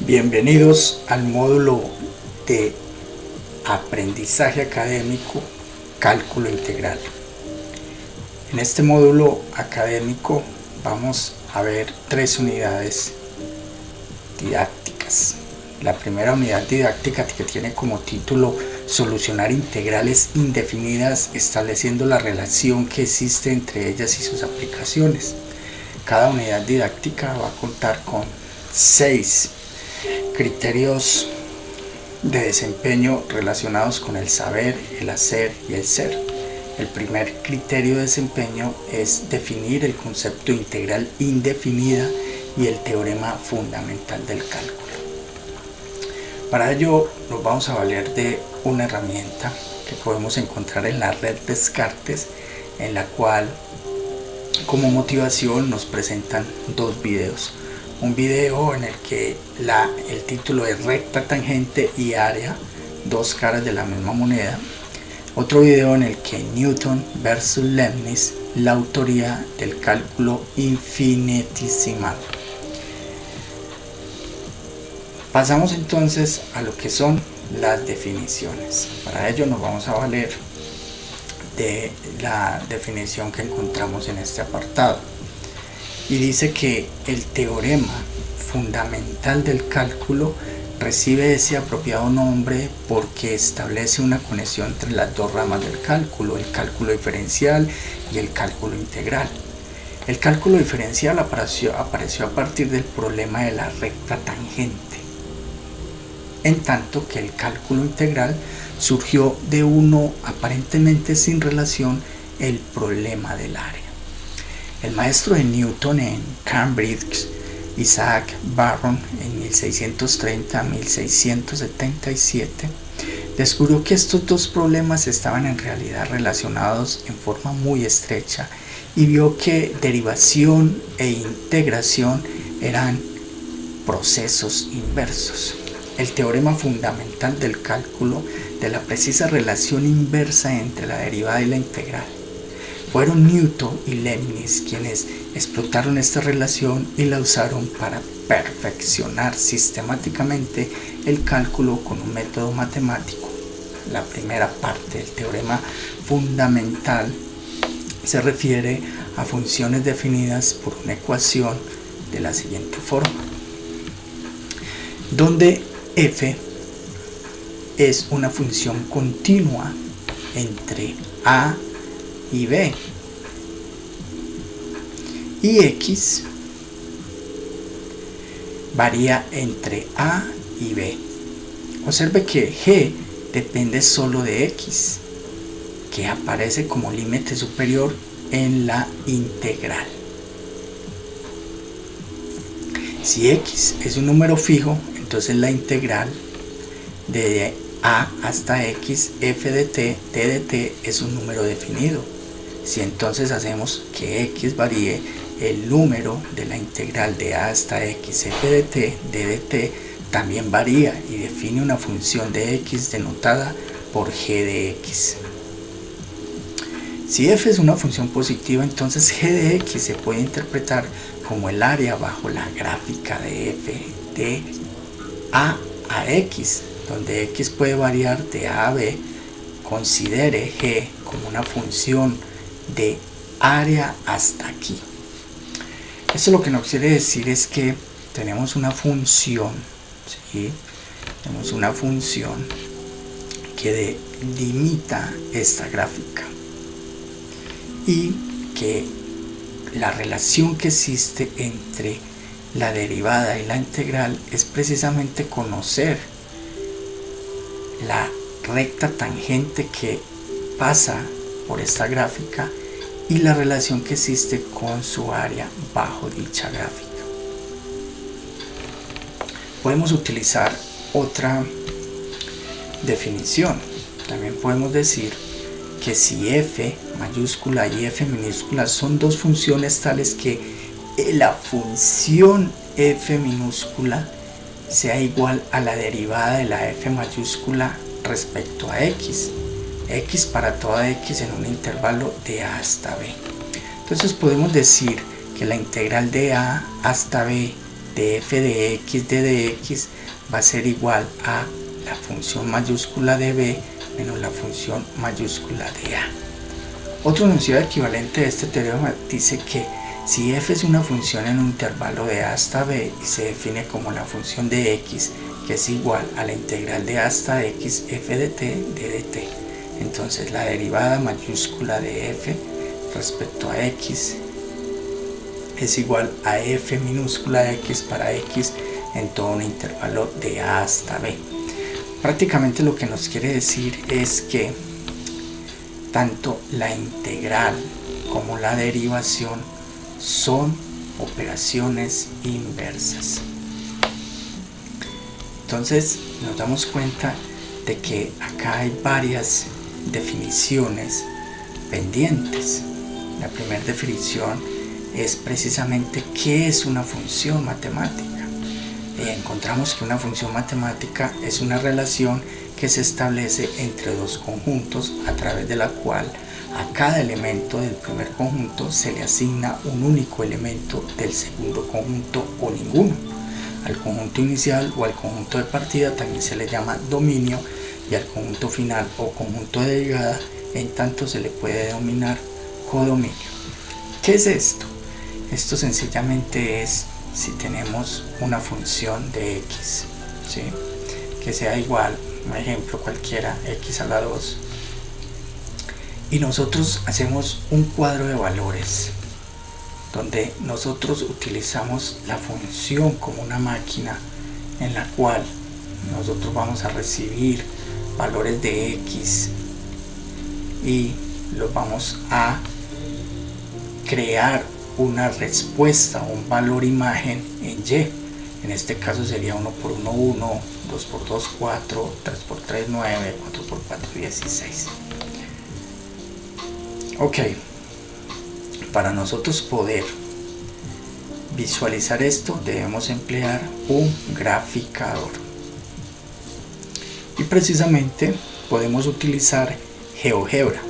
Bienvenidos al módulo de aprendizaje académico Cálculo Integral. En este módulo académico vamos a ver 3 unidades didácticas. La primera unidad didáctica, que tiene como título Solucionar integrales indefinidas estableciendo la relación que existe entre ellas y sus aplicaciones. Cada unidad didáctica va a contar con 6 criterios de desempeño relacionados con el saber, el hacer y el ser. El primer criterio de desempeño es definir el concepto integral indefinida y el teorema fundamental del cálculo. Para ello nos vamos a valer de una herramienta que podemos encontrar en la red Descartes, en la cual como motivación nos presentan 2 videos. Un video en el que el título es recta, tangente y área, 2 caras de la misma moneda. Otro video en el que Newton versus Leibniz, la autoría del cálculo infinitesimal. Pasamos entonces a lo que son las definiciones. Para ello nos vamos a valer de la definición que encontramos en este apartado. Y dice que el teorema fundamental del cálculo recibe ese apropiado nombre porque establece una conexión entre las 2 ramas del cálculo, el cálculo diferencial y el cálculo integral. El cálculo diferencial apareció a partir del problema de la recta tangente, en tanto que el cálculo integral surgió de uno aparentemente sin relación, el problema del área. El maestro de Newton en Cambridge, Isaac Barron, en 1630-1677, descubrió que estos 2 problemas estaban en realidad relacionados en forma muy estrecha y vio que derivación e integración eran procesos inversos. El teorema fundamental del cálculo de la precisa relación inversa entre la derivada y la integral. Fueron Newton y Leibniz quienes explotaron esta relación y la usaron para perfeccionar sistemáticamente el cálculo con un método matemático. La primera parte del teorema fundamental se refiere a funciones definidas por una ecuación de la siguiente forma, donde f es una función continua entre a y b, y x varía entre a y b. Observe que g depende solo de x, que aparece como límite superior en la integral. Si x es un número fijo, entonces la integral de a hasta x, f de t, t de t es un número definido. Si entonces hacemos que x varíe, el número de la integral de a hasta x, f de t, d de t también varía y define una función de x denotada por g de x. Si f es una función positiva, entonces g de x se puede interpretar como el área bajo la gráfica de f de a x, donde x puede variar de a a b. Considere g como una función de área hasta aquí. Esto lo que nos quiere decir es que tenemos una función, ¿sí? Tenemos una función que delimita esta gráfica y que la relación que existe entre la derivada y la integral es precisamente conocer la recta tangente que pasa por esta gráfica y la relación que existe con su área bajo dicha gráfica. Podemos utilizar otra definición. También podemos decir que si f mayúscula y f minúscula son 2 funciones tales que la función f minúscula sea igual a la derivada de la f mayúscula respecto a x para toda x en un intervalo de a hasta b. Entonces podemos decir que la integral de a hasta b de f de x de dx va a ser igual a la función mayúscula de b menos la función mayúscula de a. Otro enunciado equivalente de este teorema dice que si f es una función en un intervalo de a hasta b y se define como la función de x, que es igual a la integral de a hasta x f de t de dt, entonces la derivada mayúscula de f respecto a x es igual a f minúscula de x para x en todo un intervalo de a hasta b. Prácticamente lo que nos quiere decir es que tanto la integral como la derivación son operaciones inversas. Entonces nos damos cuenta de que acá hay varias definiciones pendientes. La primera definición es precisamente qué es una función matemática. Encontramos que una función matemática es una relación que se establece entre dos conjuntos a través de la cual a cada elemento del primer conjunto se le asigna un único elemento del segundo conjunto o ninguno. Al conjunto inicial o al conjunto de partida también se le llama dominio, y al conjunto final o conjunto de llegada en tanto se le puede denominar codominio. ¿Qué es esto? Esto sencillamente es si tenemos una función de x, ¿sí?, que sea igual, un ejemplo cualquiera, x a la 2, y nosotros hacemos un cuadro de valores donde nosotros utilizamos la función como una máquina en la cual nosotros vamos a recibir valores de x y los vamos a crear una respuesta, un valor imagen en y. En este caso sería 1 por 1, 1, 2 por 2, 4, 3 por 3, 9, 4 por 4, 16. Ok, para nosotros poder visualizar esto debemos emplear un graficador. Y precisamente podemos utilizar GeoGebra.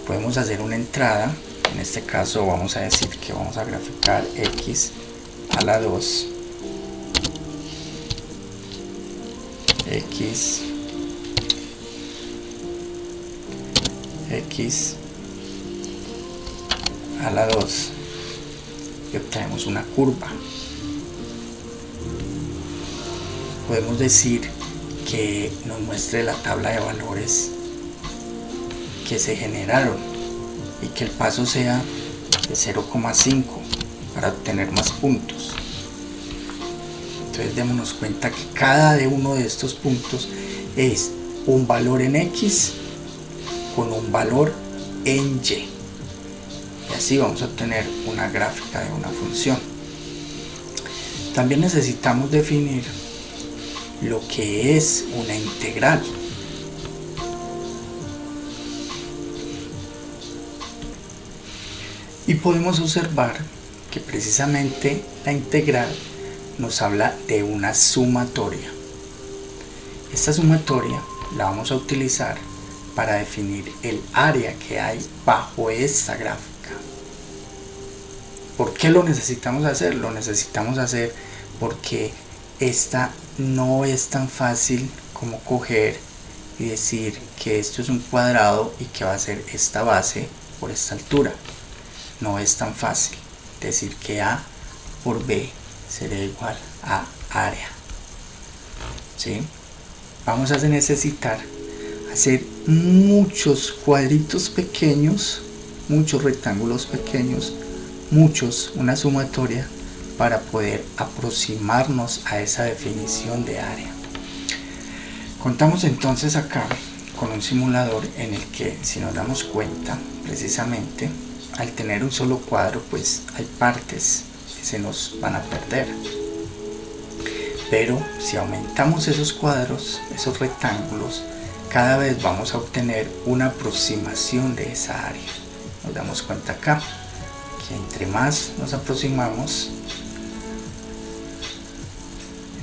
Podemos hacer una entrada. En este caso vamos a decir que vamos a graficar x a la 2, x a la 2 y obtenemos una curva. Podemos decir que nos muestre la tabla de valores que se generaron y que el paso sea de 0,5 para obtener más puntos. Entonces démonos cuenta que cada uno de estos puntos es un valor en x con un valor en y, y así vamos a obtener una gráfica de una función. También necesitamos definir lo que es una integral. Y podemos observar que precisamente la integral nos habla de una sumatoria. Esta sumatoria la vamos a utilizar para definir el área que hay bajo esta gráfica. ¿Por qué lo necesitamos hacer? Lo necesitamos hacer porque esta no es tan fácil como coger y decir que esto es un cuadrado y que va a ser esta base por esta altura. No es tan fácil decir que A por B será igual a área, ¿sí? Vamos a necesitar hacer muchos cuadritos pequeños, muchos rectángulos pequeños, una sumatoria para poder aproximarnos a esa definición de área. Contamos entonces acá con un simulador en el que, si nos damos cuenta, precisamente al tener un solo cuadro, pues hay partes que se nos van a perder. Pero si aumentamos esos cuadros, esos rectángulos, cada vez vamos a obtener una aproximación de esa área. Nos damos cuenta acá que entre más nos aproximamos,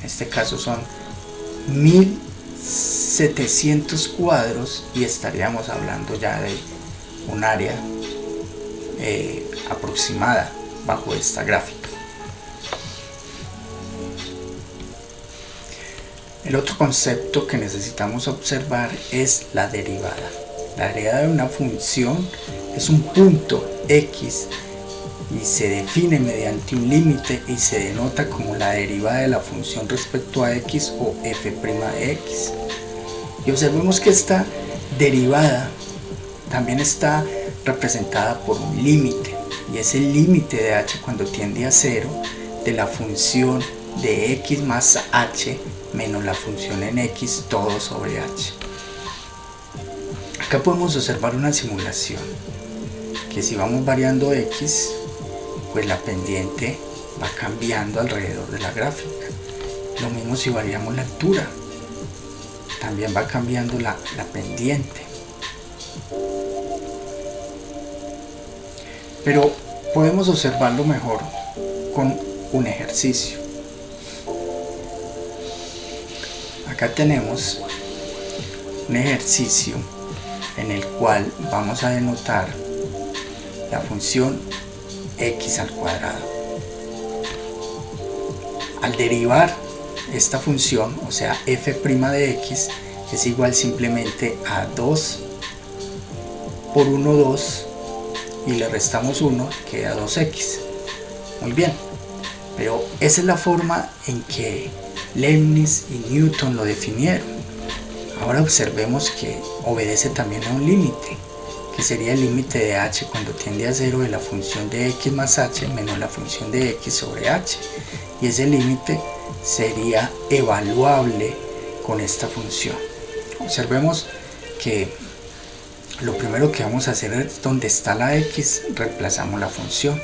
en este caso son 1700 cuadros y estaríamos hablando ya de un área aproximada bajo esta gráfica. El otro concepto que necesitamos observar es la derivada. La derivada de una función es un punto x y se define mediante un límite y se denota como la derivada de la función respecto a x o f' de x. Y observemos que esta derivada también está representada por un límite, y es el límite de h cuando tiende a 0 de la función de x más h menos la función en x todo sobre h. Acá podemos observar una simulación, que si vamos variando x, pues la pendiente va cambiando alrededor de la gráfica. Lo mismo si variamos la altura, también va cambiando la pendiente. Pero podemos observarlo mejor con un ejercicio. Acá tenemos un ejercicio en el cual vamos a denotar la función x al cuadrado. Al derivar esta función, o sea f' de x, es igual simplemente a 2 por 1, 2, y le restamos 1, queda 2x. Muy bien, pero esa es la forma en que Leibniz y Newton lo definieron. Ahora observemos que obedece también a un límite, que sería el límite de h cuando tiende a 0 de la función de x más h menos la función de x sobre h, y ese límite sería evaluable con esta función. Observemos que lo primero que vamos a hacer es donde está la x, reemplazamos la función.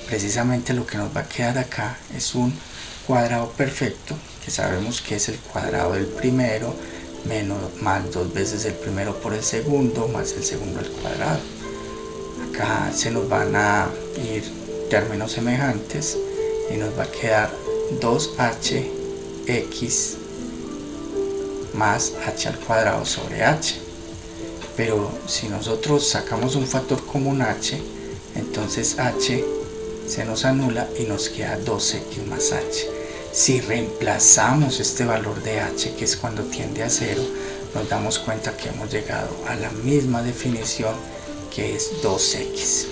Precisamente lo que nos va a quedar acá es un cuadrado perfecto, que sabemos que es el cuadrado del primero más 2 veces el primero por el segundo más el segundo al cuadrado. Acá se nos van a ir términos semejantes y nos va a quedar 2hx más h al cuadrado sobre h. Pero si nosotros sacamos un factor común h, entonces h se nos anula y nos queda 2x más h. Si reemplazamos este valor de h, que es cuando tiende a 0, nos damos cuenta que hemos llegado a la misma definición, que es 2x.